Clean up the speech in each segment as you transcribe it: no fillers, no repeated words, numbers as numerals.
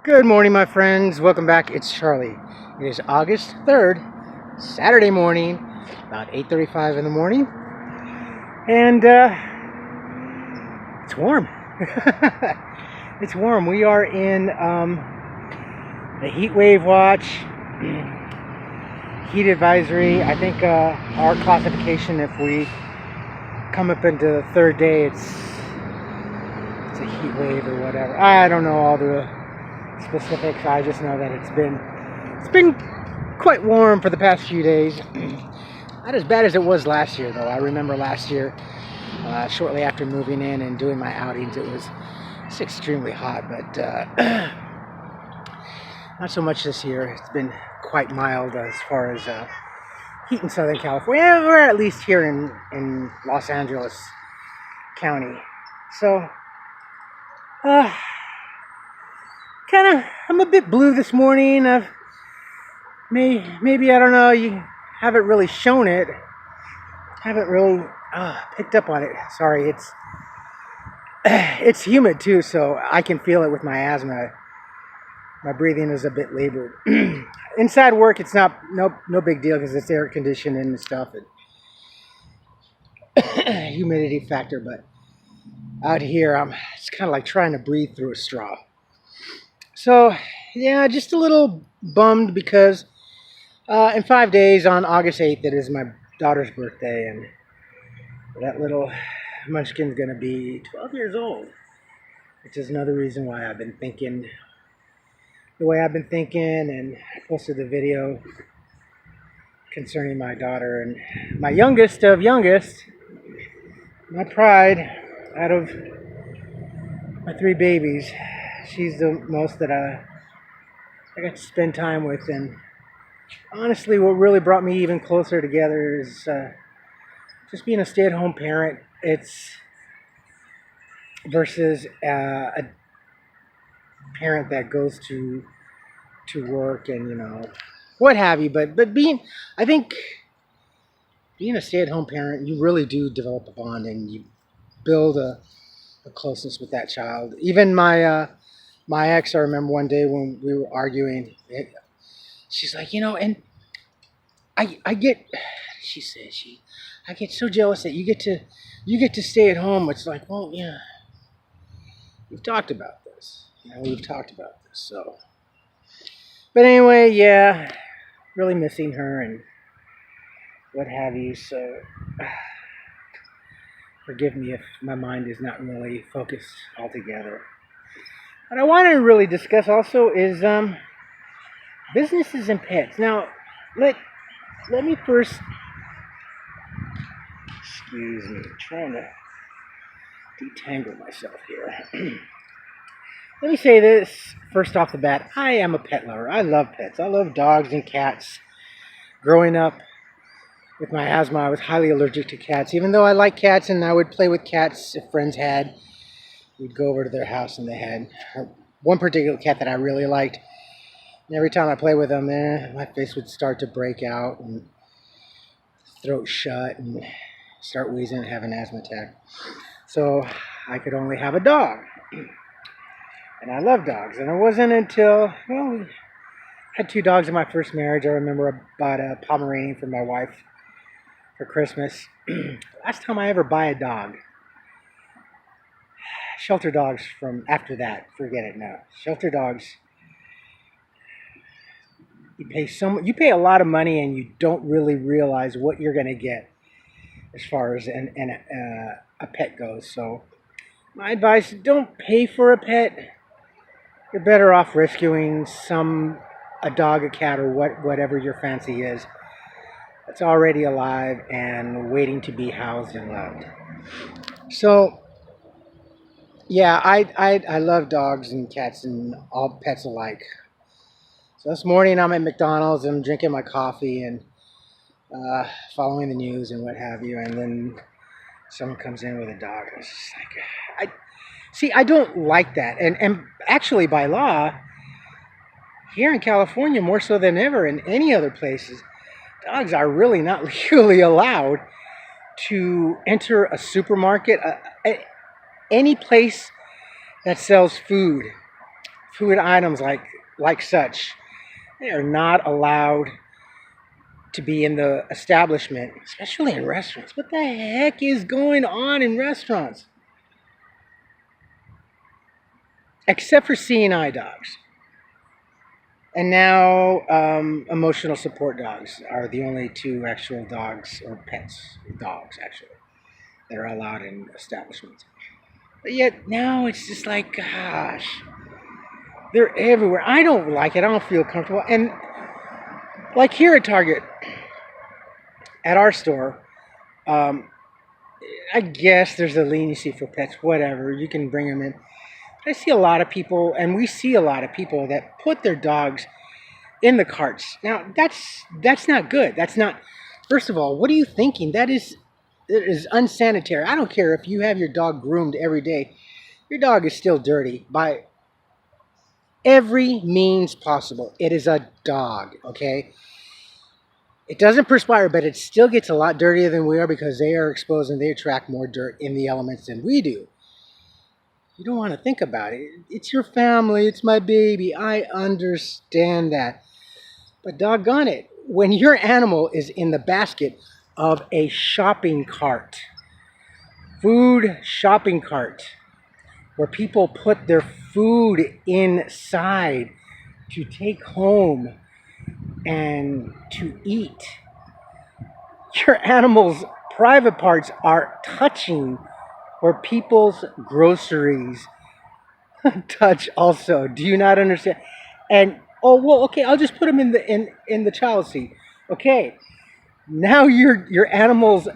Good morning, my friends. Welcome back. It's Charlie. It is August 3rd, Saturday morning, about 8:35 in the morning, and it's warm. It's warm. We are in the heat wave watch, heat advisory. I think our classification, if we come up into the third day, it's a heat wave or whatever. I don't know all the specifics. I just know that it's been quite warm for the past few days. Not as bad as it was last year, though. I remember last year, shortly after moving in and doing my outings, it's extremely hot, but not so much this year. It's been quite mild as far as heat in Southern California, or at least here in Los Angeles County. So, I'm a bit blue this morning. Maybe I don't know. You haven't really shown it. Haven't really picked up on it. Sorry, it's humid too, so I can feel it with my asthma. My breathing is a bit labored. Inside work, it's no big deal because it's air conditioned and stuff, and humidity factor. But out here, it's kind of like trying to breathe through a straw. So, yeah, just a little bummed because in 5 days, on August 8th, it is my daughter's birthday, and that little munchkin's going to be 12 years old, which is another reason why I've been thinking the way I've been thinking, and I posted the video concerning my daughter and my youngest of youngest, my pride out of my 3 babies. She's the most that I got to spend time with, and honestly, what really brought me even closer together is just being a stay-at-home parent. It's versus a parent that goes to work and what have you. But I think being a stay-at-home parent, you really do develop a bond and you build a closeness with that child. Even my ex, I remember one day when we were arguing, she's like, and I get, she said, I get so jealous that you get to stay at home. It's like, well, yeah, we've talked about this. So, but anyway, yeah, really missing her and what have you. So, forgive me if my mind is not really focused altogether. What I want to really discuss also is businesses and pets. Now, let me first, excuse me, I'm trying to detangle myself here. Let me say this first off the bat. I am a pet lover. I love pets. I love dogs and cats. Growing up with my asthma, I was highly allergic to cats. Even though I like cats and I would play with cats if friends had, we'd go over to their house and they had one particular cat that I really liked. And every time I play with them, my face would start to break out and throat shut and start wheezing and have an asthma attack. So I could only have a dog. And I love dogs. And it wasn't until, we had 2 dogs in my first marriage. I remember I bought a Pomeranian for my wife for Christmas. Last time I ever buy a dog. Shelter dogs from after that, forget it now. Shelter dogs, you pay a lot of money and you don't really realize what you're going to get as far as a pet goes. So my advice, don't pay for a pet. You're better off rescuing a dog, a cat, or whatever your fancy is that's already alive and waiting to be housed and loved. So yeah, I love dogs and cats and all pets alike. So this morning I'm at McDonald's and I'm drinking my coffee and following the news and what have you, and then someone comes in with a dog. And it's just like, I don't like that. And actually, by law, here in California, more so than ever in any other places, dogs are really not legally allowed to enter a supermarket, any place that sells food food items like such, they are not allowed to be in the establishment, especially in restaurants. What the heck is going on in restaurants? Except for seeing eye dogs. And now emotional support dogs are the only two actual dogs, or pets, dogs actually, that are allowed in establishments. But yet now it's just like, gosh, they're everywhere. I don't like it. I don't feel comfortable. And like here at Target, at our store, um, I guess there's a leniency for pets, whatever. You can bring them in. But I see a lot of people, and we see a lot of people that put their dogs in the carts. Now, that's not good. That's not, first of all, what are you thinking? That is unsanitary. I don't care if you have your dog groomed every day. Your dog is still dirty by every means possible. It is a dog, okay? It doesn't perspire, but it still gets a lot dirtier than we are because they are exposed and they attract more dirt in the elements than we do. You don't want to think about it. It's your family. It's my baby. I understand that. But doggone it, when your animal is in the basket of a shopping cart, food shopping cart, where people put their food inside to take home and to eat, your animal's private parts are touching where people's groceries touch also. Do you not understand? And oh well, okay, I'll just put them in the child seat. Okay, now your animal's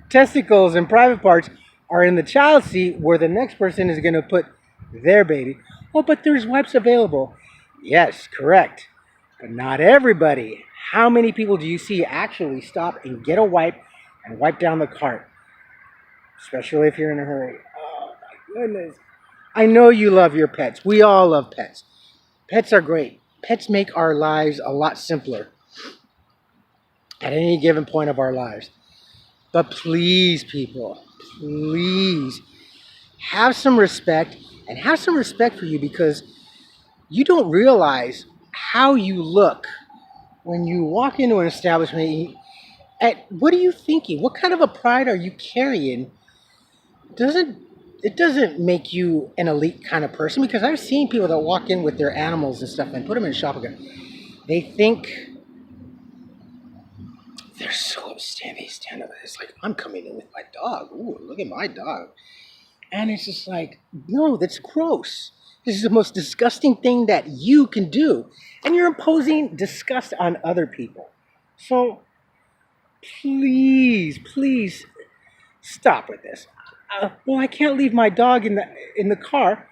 testicles and private parts are in the child seat where the next person is going to put their baby. Oh, but there's wipes available. Yes, correct. But not everybody. How many people do you see actually stop and get a wipe and wipe down the cart? Especially if you're in a hurry. Oh my goodness. I know you love your pets. We all love pets. Pets are great. Pets make our lives a lot simpler at any given point of our lives. But please, people, please have some respect, and have some respect for you, because you don't realize how you look when you walk into an establishment. What are you thinking? What kind of a pride are you carrying? It doesn't make you an elite kind of person, because I've seen people that walk in with their animals and stuff and put them in a shopping cart. They think they're so upstanding. They stand up. It's like, I'm coming in with my dog. Ooh, look at my dog. And it's just like, no, that's gross. This is the most disgusting thing that you can do. And you're imposing disgust on other people. So please, please stop with this. Well, I can't leave my dog in the car.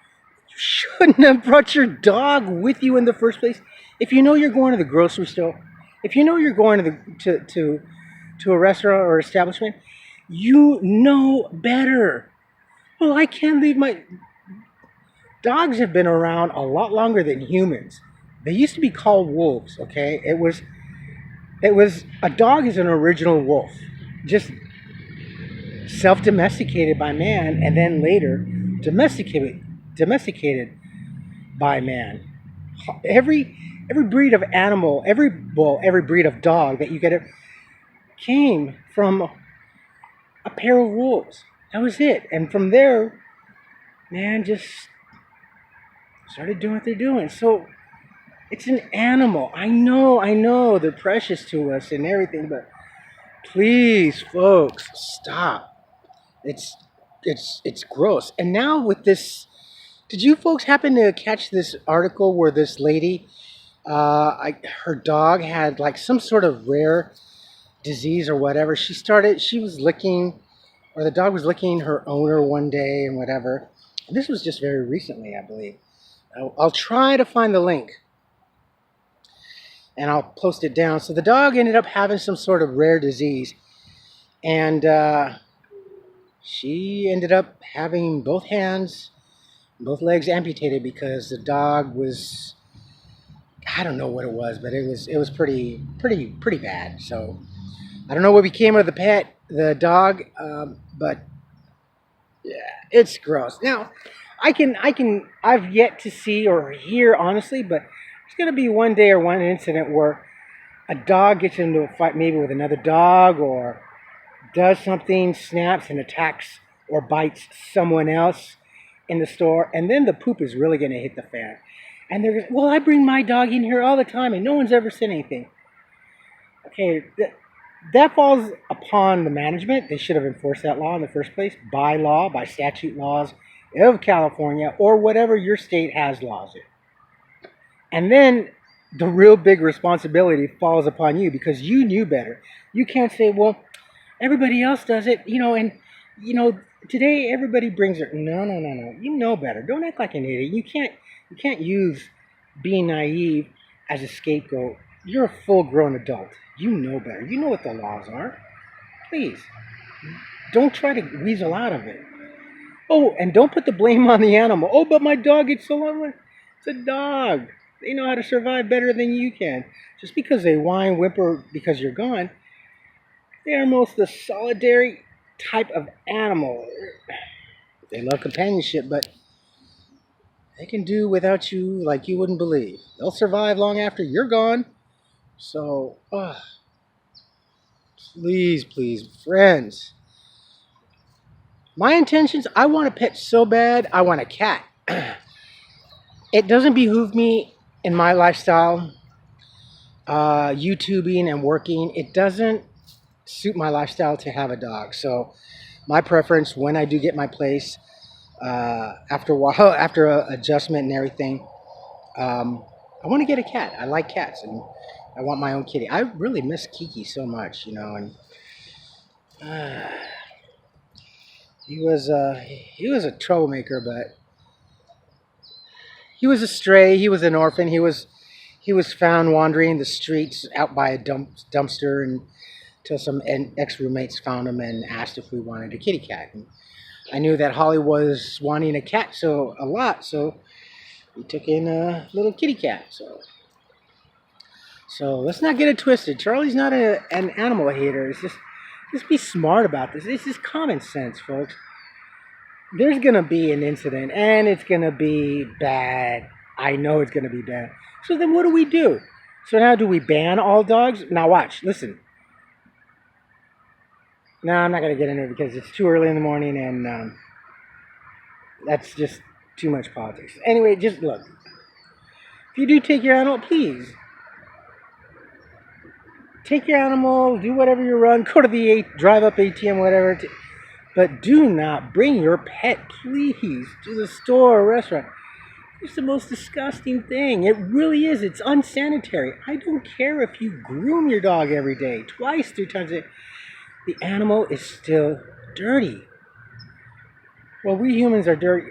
You shouldn't have brought your dog with you in the first place. If you know you're going to the grocery store, if you know you're going to a restaurant or establishment, you know better. Well, I can't leave my... Dogs have been around a lot longer than humans. They used to be called wolves, okay? It was a dog is an original wolf. Just self-domesticated by man, and then later domesticated by man. Every breed of animal, every breed of dog that you get came from a pair of wolves. That was it. And from there, man just started doing what they're doing. So it's an animal. I know they're precious to us and everything, but please, folks, stop. It's gross. And now with this, did you folks happen to catch this article where this lady, her dog had like some sort of rare disease or whatever? She was licking, or the dog was licking her owner one day and whatever. And this was just very recently, I believe. I'll try to find the link, and I'll post it down. So the dog ended up having some sort of rare disease, and she ended up having both hands, both legs amputated because the dog was, I don't know what it was, but it was pretty bad. So I don't know what became of the dog, but yeah, it's gross. Now, I've yet to see or hear honestly, but there's gonna be one day or one incident where a dog gets into a fight, maybe with another dog, or does something, snaps and attacks or bites someone else in the store, and then the poop is really gonna hit the fan. And they're, well, I bring my dog in here all the time, and no one's ever said anything. Okay, that falls upon the management. They should have enforced that law in the first place by law, by statute laws of California, or whatever your state has laws in. And then the real big responsibility falls upon you because you knew better. You can't say, well, everybody else does it, and today everybody brings it. No, no, no, no. You know better. Don't act like an idiot. You can't use being naive as a scapegoat. You're a full-grown adult. You know better. You know what the laws are. Please, don't try to weasel out of it. Oh, and don't put the blame on the animal. Oh, but my dog gets so lonely. It's a dog. They know how to survive better than you can. Just because they whine, whimper because you're gone, they are most the solitary type of animal. They love companionship, but they can do without you like you wouldn't believe. They'll survive long after you're gone. So, please, please, friends. My intentions, I want a pet so bad, I want a cat. It doesn't behoove me in my lifestyle, YouTubing and working. It doesn't suit my lifestyle to have a dog. So my preference when I do get my place, after a while, after adjustment and everything, I want to get a cat. I like cats, and I want my own kitty. I really miss Kiki so much, and he was a troublemaker, but he was a stray. He was an orphan. He was found wandering the streets out by a dumpster, and until some ex-roommates found him and asked if we wanted a kitty cat. And I knew that Holly was wanting a cat a lot, so we took in a little kitty cat. So let's not get it twisted. Charlie's not an animal hater. It's just be smart about this. It's just common sense, folks. There's going to be an incident, and it's going to be bad. I know it's going to be bad. So then what do we do? So now do we ban all dogs? Now watch, listen. No, I'm not going to get into it because it's too early in the morning, and that's just too much politics. Anyway, just look. If you do take your animal, please. Take your animal, do whatever you run, go to the drive up ATM, whatever. But do not bring your pet, please, to the store or restaurant. It's the most disgusting thing. It really is. It's unsanitary. I don't care if you groom your dog every day, twice, 3 times a day. The animal is still dirty. Well, we humans are dirty.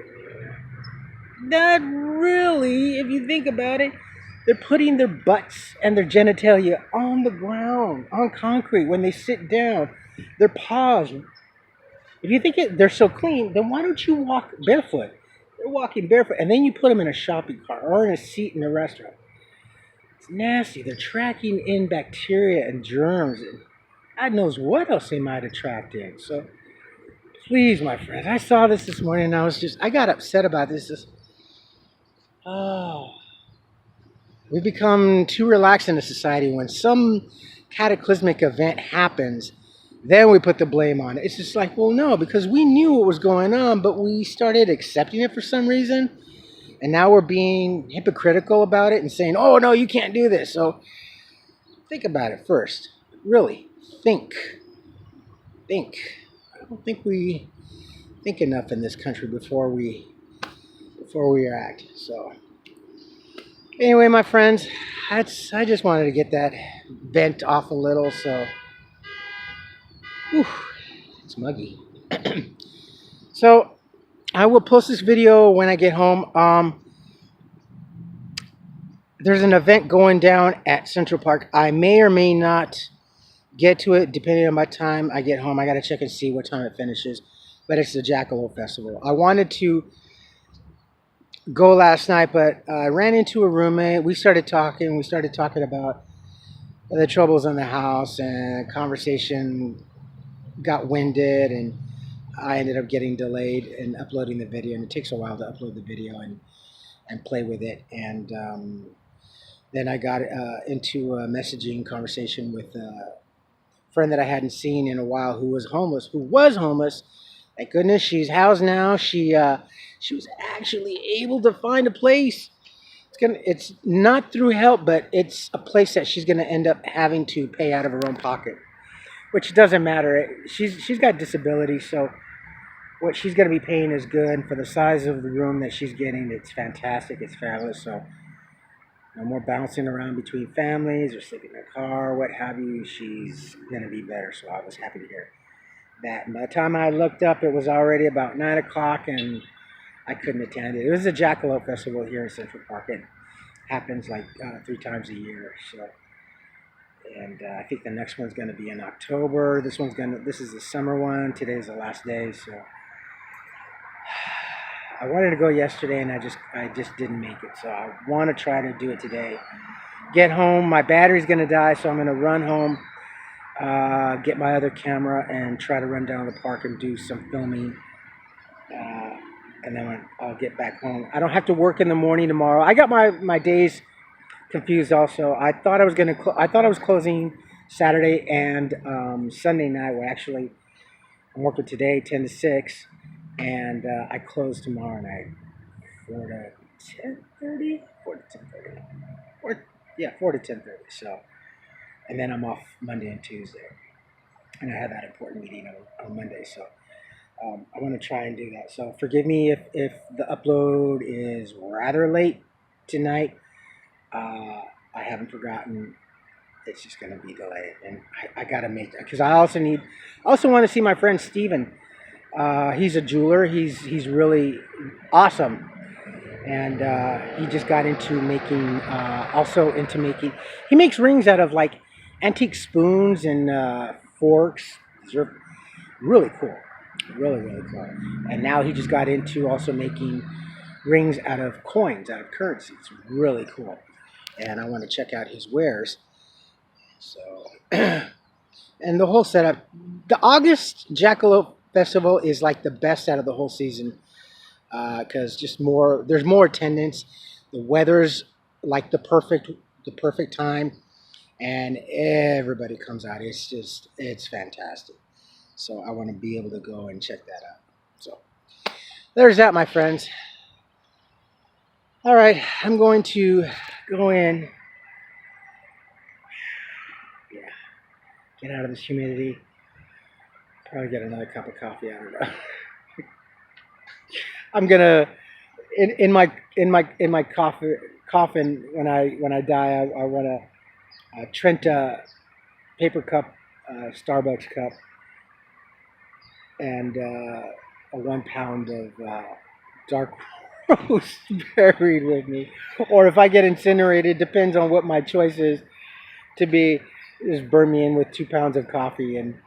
Not really, if you think about it. They're putting their butts and their genitalia on the ground, on concrete, when they sit down. Their paws. If you think they're so clean, then why don't you walk barefoot? They're walking barefoot, and then you put them in a shopping cart or in a seat in a restaurant. It's nasty. They're tracking in bacteria and germs, and God knows what else they might attract in. So, please, my friends, I saw this morning, and I got upset about this. We become too relaxed in a society. When some cataclysmic event happens, then we put the blame on it. It's just like, well, no, because we knew what was going on, but we started accepting it for some reason. And now we're being hypocritical about it and saying, oh, no, you can't do this. So think about it first. Really, think. I don't think we think enough in this country before we act. So anyway, my friends, I just wanted to get that vent off a little. So, it's muggy. So, I will post this video when I get home. There's an event going down at Central Park. I may or may not get to it depending on my time I get home. I got to check and see what time it finishes. But it's the Jackalope Festival. I wanted to go last night, but I ran into a roommate. We started talking about the troubles in the house, and conversation got winded, and I ended up getting delayed in uploading the video, and it takes a while to upload the video and play with it. And then I got into a messaging conversation with a friend that I hadn't seen in a while who was homeless. Thank goodness she's housed now. She was actually able to find a place. It's not through help, but it's a place that she's gonna end up having to pay out of her own pocket, which doesn't matter. She's got disability, so what she's gonna be paying is good for the size of the room that she's getting. It's fantastic. It's fabulous. So no more bouncing around between families or sleeping in a car, what have you. She's gonna be better. So I was happy to hear that. And by the time I looked up, it was already about 9 o'clock, and I couldn't attend it. It was a Jackalope Festival here in Central Park. It happens like 3 times a year. So, and I think the next one's going to be in October. This is the summer one. Today's the last day. So I wanted to go yesterday, and I just didn't make it. So I want to try to do it today. Get home. My battery's going to die, so I'm going to run home, get my other camera, and try to run down to the park and do some filming. And then I'll get back home. I don't have to work in the morning tomorrow. I got my days confused also. I thought I was closing Saturday and Sunday night. Well, actually, I'm working today 10 to 6, and I close tomorrow night 4 to 10:30. 4 to 10:30. 4 to 10:30. So, and then I'm off Monday and Tuesday, and I have that important meeting on Monday. So. I want to try and do that. So forgive me if the upload is rather late tonight. I haven't forgotten. It's just going to be delayed. And I got to make that. Because I also want to see my friend Steven. He's a jeweler. He's really awesome. And he just got into making, he makes rings out of like antique spoons and forks. These are really cool. Really, really cool. And now he just got into also making rings out of coins, out of currency. It's really cool. And I want to check out his wares. So, and the whole setup. The August Jackalope Festival is like the best out of the whole season because there's more attendance. The weather's like the perfect time, and everybody comes out. It's fantastic. So I want to be able to go and check that out. So there's that, my friends. All right, I'm going to go in. Yeah, get out of this humidity. Probably get another cup of coffee. I don't know. I'm gonna in my coffin when I die. I want a Trenta paper cup, Starbucks cup. And a 1 pound of dark roast buried with me. Or if I get incinerated, depends on what my choice is to be, just burn me in with 2 pounds of coffee, and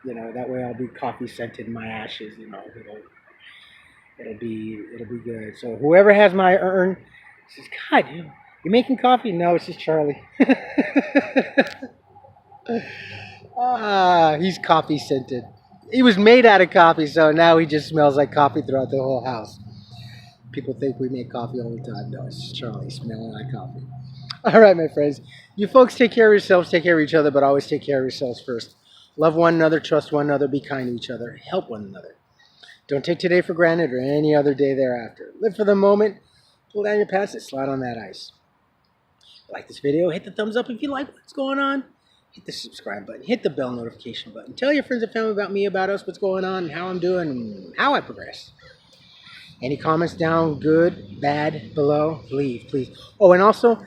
that way I'll be coffee scented in my ashes. It'll be good. So whoever has my urn says, God, you making coffee? No, it's just Charlie. He's coffee scented. He was made out of coffee, so now he just smells like coffee throughout the whole house. People think we make coffee all the time. No, it's just Charlie smelling like coffee. All right, my friends. You folks take care of yourselves, take care of each other, but always take care of yourselves first. Love one another, trust one another, be kind to each other, help one another. Don't take today for granted or any other day thereafter. Live for the moment, pull down your pants and slide on that ice. If you like this video, hit the thumbs up if you like what's going on. Hit the subscribe button. Hit the bell notification button. Tell your friends and family about me, about us, what's going on, and how I'm doing, and how I progress. Any comments down, good, bad, below, leave, please. Oh, and also,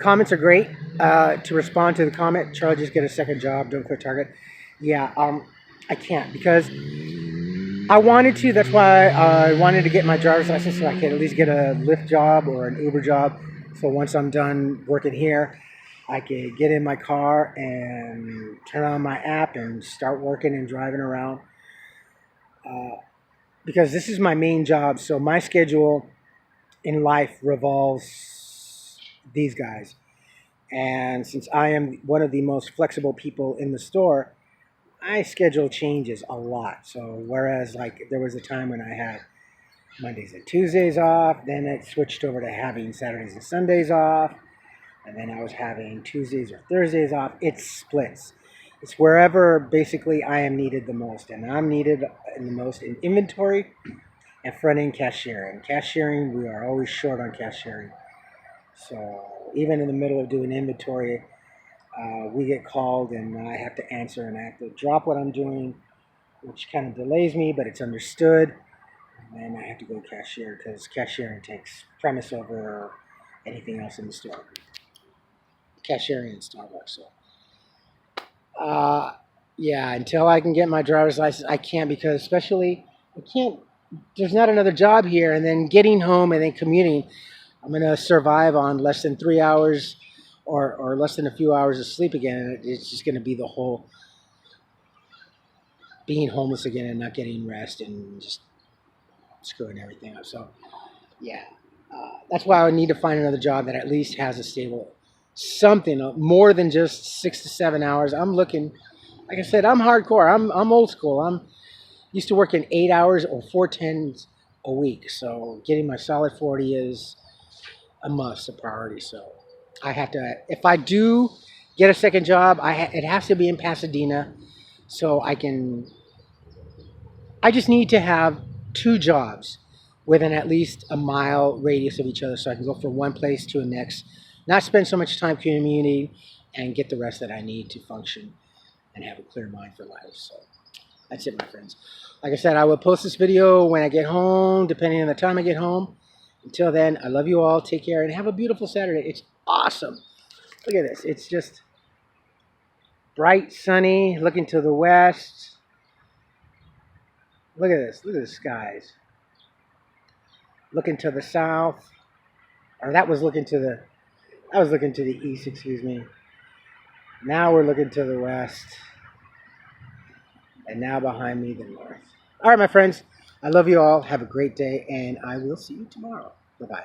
comments are great. To respond to the comment, Charlie, just get a second job. Don't quit Target. Yeah, I can't because I wanted to. That's why I wanted to get my driver's license so I could at least get a Lyft job or an Uber job. So once I'm done working here, I could get in my car and turn on my app and start working and driving around. Because this is my main job, so my schedule in life revolves these guys. And since I am one of the most flexible people in the store, my schedule changes a lot. So whereas like there was a time when I had Mondays and Tuesdays off, then it switched over to having Saturdays and Sundays off, and then I was having Tuesdays or Thursdays off. It splits. It's wherever basically I am needed the most, and I'm needed in the most in inventory and front end cashiering. Cashiering, we are always short on cashiering. So even in the middle of doing inventory, we get called and I have to answer and I have to drop what I'm doing, which kind of delays me, but it's understood. And then I have to go cashier because cashiering takes premise over anything else in the store. Cashiering in Starbucks. So, uh, yeah, until I can get my driver's license, I can't because especially I can't. There's not another job here, and then getting home and then commuting. I'm gonna survive on less than 3 hours, or less than a few hours of sleep again. And it's just gonna be the whole being homeless again and not getting rest and just screwing everything up. So yeah, that's why I need to find another job that at least has a stable something more than just 6 to 7 hours. I'm looking, like I said, I'm hardcore. I'm old school. I'm used to working 8 hours or 4 10s a week. So getting my solid 40 is a must, a priority. So I have to, if I do get a second job, it has to be in Pasadena so I just need to have two jobs within at least a mile radius of each other so I can go from one place to the next, not spend so much time commuting, and get the rest that I need to function and have a clear mind for life. So that's it, my friends. Like I said, I will post this video when I get home, depending on the time I get home. Until then, I love you all. Take care and have a beautiful Saturday. It's awesome. Look at this. It's just bright, sunny, looking to the west. Look at this. Look at the skies. Looking to the south. Or that was looking to the east, excuse me. Now we're looking to the west. And now behind me, the north. All right, my friends. I love you all. Have a great day, and I will see you tomorrow. Bye-bye.